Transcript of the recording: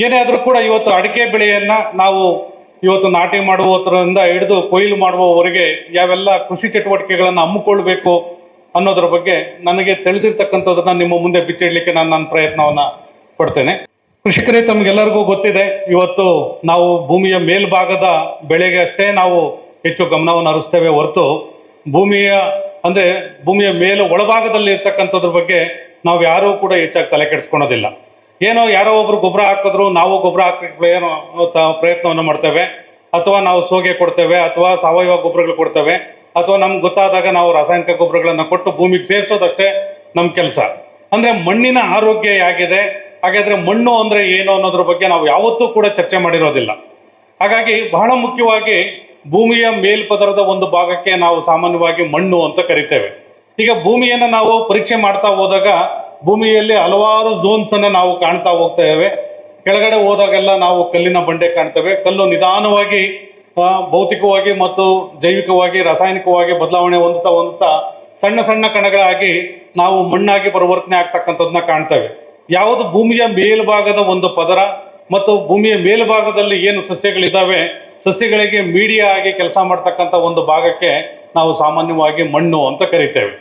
ಏನೇ ಆದರೂ ಕೂಡ ಇವತ್ತು ಅಡಿಕೆ ಬೆಳೆಯನ್ನ ನಾವು ಇವತ್ತು ನಾಟಿ ಮಾಡುವುದರಿಂದ ಹಿಡಿದು ಕೊಯ್ಲು ಮಾಡುವವರೆಗೆ ಯಾವೆಲ್ಲ ಕೃಷಿ ಚಟುವಟಿಕೆಗಳನ್ನು ಹಮ್ಮಿಕೊಳ್ಬೇಕು ಅನ್ನೋದ್ರ ಬಗ್ಗೆ ನನಗೆ ತಿಳಿದಿರ್ತಕ್ಕಂಥದ್ದನ್ನ ನಿಮ್ಮ ಮುಂದೆ ಬಿಚ್ಚಿಡ್ಲಿಕ್ಕೆ ನಾನು ನನ್ನ ಪ್ರಯತ್ನವನ್ನ ಪಡ್ತೇನೆ. ಕೃಷಿಕರೇ, ತಮಗೆಲ್ಲರಿಗೂ ಗೊತ್ತಿದೆ, ಇವತ್ತು ನಾವು ಭೂಮಿಯ ಮೇಲ್ಭಾಗದ ಬೆಳೆಗೆ ಅಷ್ಟೇ ನಾವು ಹೆಚ್ಚು ಗಮನವನ್ನು ಹರಿಸ್ತೇವೆ ಹೊರತು ಭೂಮಿಯ ಮೇಲೆ ಒಳಭಾಗದಲ್ಲಿ ಇರ್ತಕ್ಕಂಥದ್ರ ಬಗ್ಗೆ ನಾವು ಯಾರೂ ಕೂಡ ಹೆಚ್ಚಾಗಿ ತಲೆ ಕೆಡಿಸ್ಕೊಳೋದಿಲ್ಲ. ಏನೋ ಯಾರೋ ಒಬ್ರು ಗೊಬ್ಬರ ಹಾಕಿದ್ರು, ನಾವು ಗೊಬ್ಬರ ಹಾಕಲಿಕ್ಕೆ ಏನೋ ಪ್ರಯತ್ನವನ್ನು ಮಾಡ್ತೇವೆ, ಅಥವಾ ನಾವು ಸೋಗೆ ಕೊಡ್ತೇವೆ, ಅಥವಾ ಸಾವಯವ ಗೊಬ್ಬರಗಳು ಕೊಡ್ತೇವೆ, ಅಥವಾ ನಮ್ಗೆ ಗೊತ್ತಾದಾಗ ನಾವು ರಾಸಾಯನಿಕ ಗೊಬ್ಬರಗಳನ್ನು ಕೊಟ್ಟು ಭೂಮಿಗೆ ಸೇರಿಸೋದಷ್ಟೇ ನಮ್ಮ ಕೆಲಸ. ಅಂದ್ರೆ ಮಣ್ಣಿನ ಆರೋಗ್ಯ ಹೇಗಿದೆ, ಹಾಗಾದ್ರೆ ಮಣ್ಣು ಅಂದ್ರೆ ಏನು ಅನ್ನೋದ್ರ ಬಗ್ಗೆ ನಾವು ಯಾವತ್ತೂ ಕೂಡ ಚರ್ಚೆ ಮಾಡಿರೋದಿಲ್ಲ. ಹಾಗಾಗಿ ಬಹಳ ಮುಖ್ಯವಾಗಿ ಭೂಮಿಯ ಮೇಲ್ಪದರದ ಒಂದು ಭಾಗಕ್ಕೆ ನಾವು ಸಾಮಾನ್ಯವಾಗಿ ಮಣ್ಣು ಅಂತ ಕರಿತೇವೆ. ಈಗ ಭೂಮಿಯನ್ನು ನಾವು ಪರೀಕ್ಷೆ ಮಾಡ್ತಾ ಹೋದಾಗ ಭೂಮಿಯಲ್ಲಿ ಹಲವಾರು ಝೋನ್ಸ್ ಅನ್ನ ನಾವು ಕಾಣ್ತಾ ಹೋಗ್ತೇವೆ. ಕೆಳಗಡೆ ಹೋದಾಗೆಲ್ಲ ನಾವು ಕಲ್ಲಿನ ಬಂಡೆ ಕಾಣ್ತೇವೆ. ಕಲ್ಲು ನಿಧಾನವಾಗಿ ಭೌತಿಕವಾಗಿ ಮತ್ತು ಜೈವಿಕವಾಗಿ ರಾಸಾಯನಿಕವಾಗಿ ಬದಲಾವಣೆ ಹೊಂದುತ್ತಾ ಸಣ್ಣ ಸಣ್ಣ ಕಣಗಳಾಗಿ ನಾವು ಮಣ್ಣಾಗಿ ಪರಿವರ್ತನೆ ಆಗ್ತಕ್ಕಂಥದ್ದನ್ನ ಕಾಣ್ತೇವೆ. ಯಾವುದು ಭೂಮಿಯ ಮೇಲ್ಭಾಗದ ಒಂದು ಪದರ ಮತ್ತು ಭೂಮಿಯ ಮೇಲ್ಭಾಗದಲ್ಲಿ ಏನು ಸಸ್ಯಗಳಿದ್ದಾವೆ, ಸಸ್ಯಗಳಿಗೆ ಮೀಡಿಯಾ ಆಗಿ ಕೆಲಸ ಮಾಡ್ತಕ್ಕಂಥ ಒಂದು ಭಾಗಕ್ಕೆ ನಾವು ಸಾಮಾನ್ಯವಾಗಿ ಮಣ್ಣು ಅಂತ ಕರಿತೇವೆ.